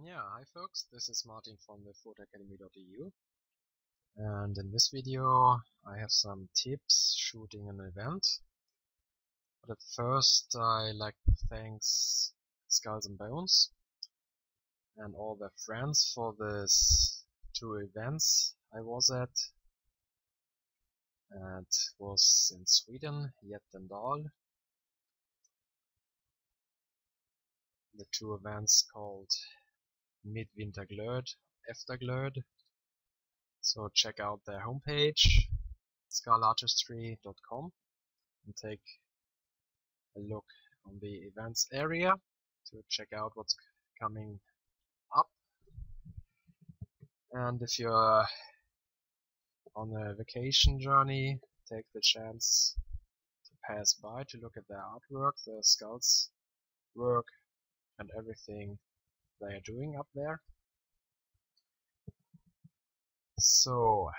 Yeah, hi folks, this is Martin from the photoacademy.eu, and in this video I have some tips shooting an event. But at first I like to thank Skulls and Bones and all their friends for these two events I was at. And it was in Sweden, Jättendal. The two events called Midvinterglöd, Efterglöd. So check out their homepage, skulartistry.com, and take a look on the events area to check out what's coming up. And if you're on a vacation journey, take the chance to pass by to look at their artwork, the skulls work, and everything they are doing up there. So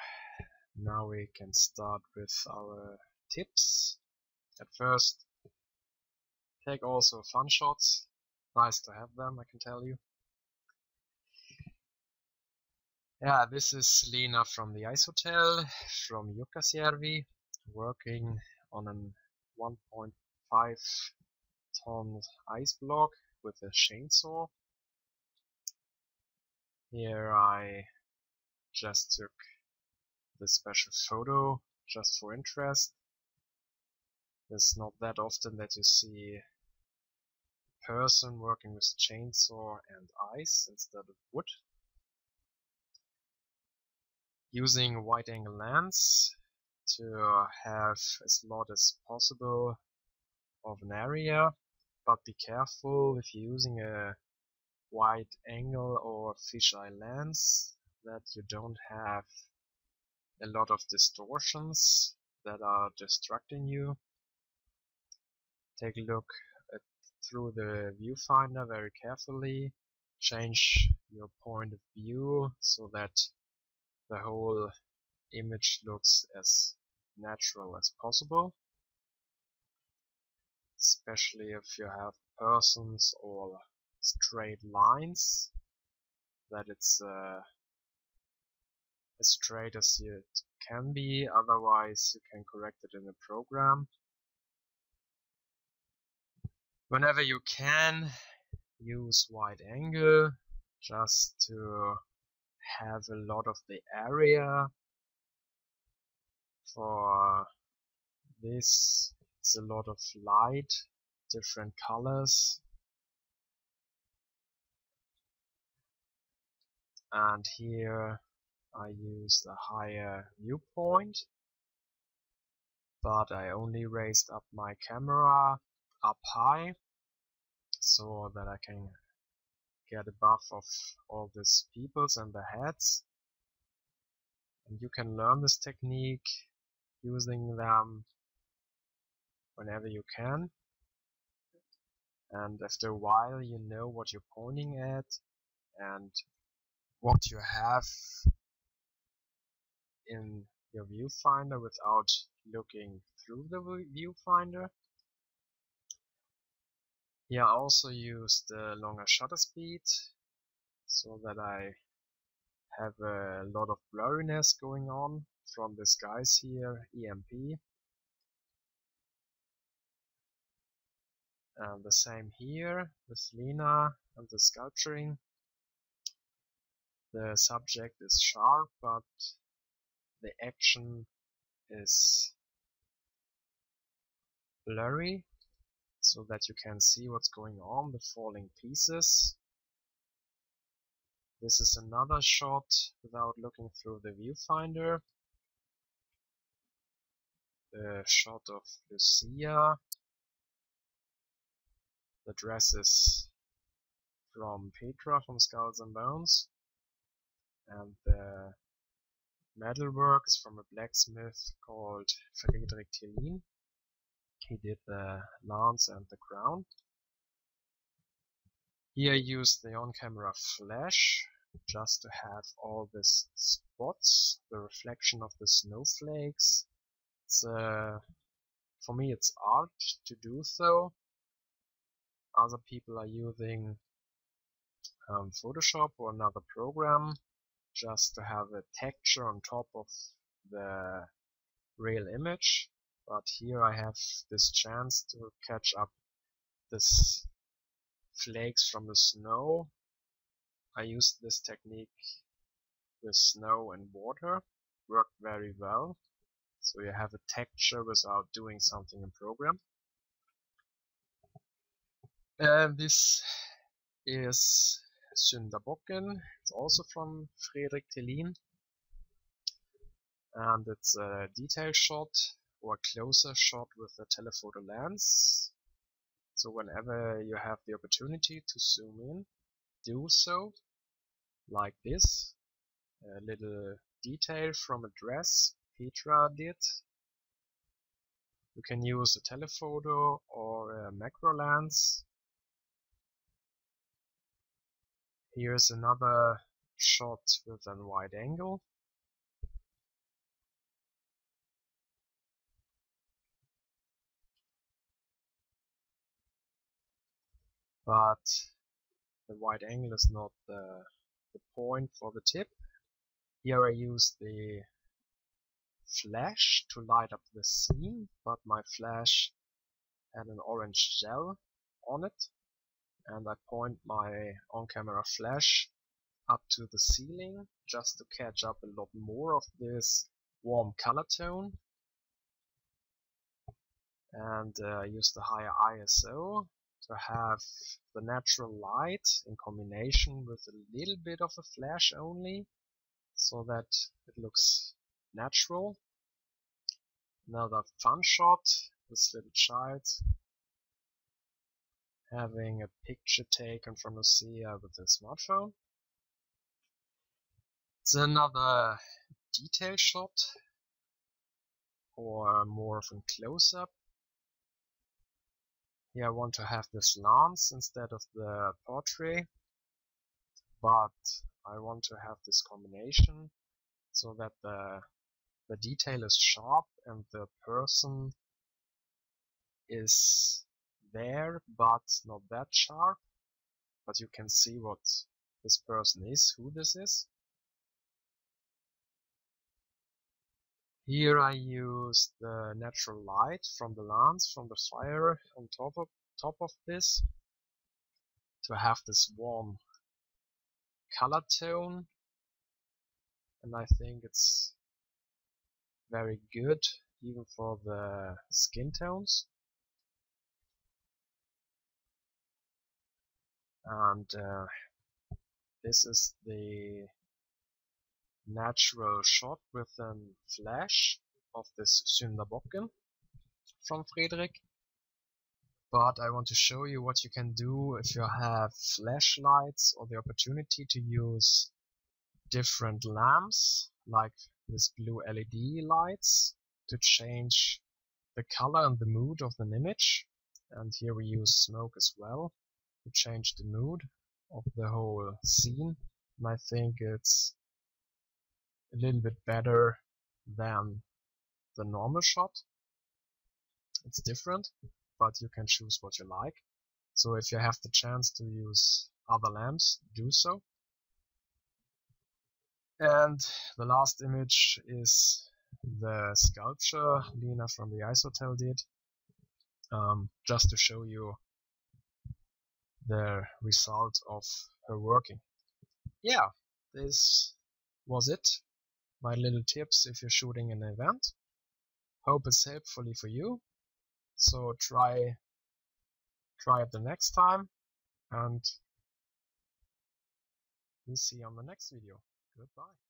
now we can start with our tips. At first, take also fun shots. Nice to have them, I can tell you. Yeah, this is Lena from the Ice Hotel from Jukkasjärvi, working on an 1.5 ton ice block with a chainsaw. Here I just took this special photo just for interest. It's not that often that you see a person working with chainsaw and ice instead of wood. Using wide angle lens to have as lot as possible of an area, but be careful if you're using a wide angle or fisheye lens that you don't have a lot of distortions that are distracting you. Take a look through the viewfinder very carefully, change your point of view so that the whole image looks as natural as possible, especially if you have persons or straight lines, that it's as straight as it can be, otherwise you can correct it in the program. Whenever you can, use wide angle just to have a lot of the area. For this, it's a lot of light, different colors, and here I use a higher viewpoint, but I only raised up my camera up high so that I can get above of all these peoples and their heads. And you can learn this technique using them whenever you can, and after a while you know what you're pointing at and what you have in your viewfinder without looking through the viewfinder. Here I also used a longer shutter speed so that I have a lot of blurriness going on from this guys here, EMP. And the same here with Lena and the sculpturing. The subject is sharp, but the action is blurry, so that you can see what's going on, the falling pieces. This is another shot without looking through the viewfinder. The shot of Lucia. The dress is from Petra from Skulls and Bones, and the metalwork is from a blacksmith called Friedrich Tillin. He did the lance and the crown. Here I used the on-camera flash just to have all these spots, the reflection of the snowflakes. It's, for me it's art to do so. Other people are using Photoshop or another program just to have a texture on top of the real image. But here I have this chance to catch up this flakes from the snow. I used this technique with snow and water, worked very well. So you have a texture without doing something in program. This is Syndabocken. It's also from Fredrik Thelin, and it's a detail shot or closer shot with a telephoto lens. So whenever you have the opportunity to zoom in, do so, like this. A little detail from a dress Petra did. You can use a telephoto or a macro lens. Here's another shot with a wide angle. But the wide angle is not the point for the tip. Here I use the flash to light up the scene, but my flash had an orange gel on it, and I point my on-camera flash up to the ceiling just to catch up a lot more of this warm color tone, and use the higher ISO to have the natural light in combination with a little bit of a flash only, so that it looks natural. Another fun shot, this little child having a picture taken from Lucia with a smartphone. It's another detail shot, or more of a close-up. Here I want to have this lance instead of the portrait, but I want to have this combination so that the detail is sharp and the person is there but not that sharp, but you can see what this person is, who this is. Here I use the natural light from the lance, from the fire on top of this to have this warm color tone, and I think it's very good even for the skin tones. And this is the natural shot with a flash of this Syndabocken from Fredrik. But I want to show you what you can do if you have flashlights or the opportunity to use different lamps, like this blue LED lights, to change the color and the mood of an image. And here we use smoke as well to change the mood of the whole scene. And I think it's a little bit better than the normal shot. It's different, but you can choose what you like. So if you have the chance to use other lamps, do so. And the last image is the sculpture Lena from the Ice Hotel did, just to show you the result of her working. Yeah, this was it. My little tips if you're shooting an event. Hope it's helpful for you. So try it the next time, and we'll see you on the next video. Goodbye.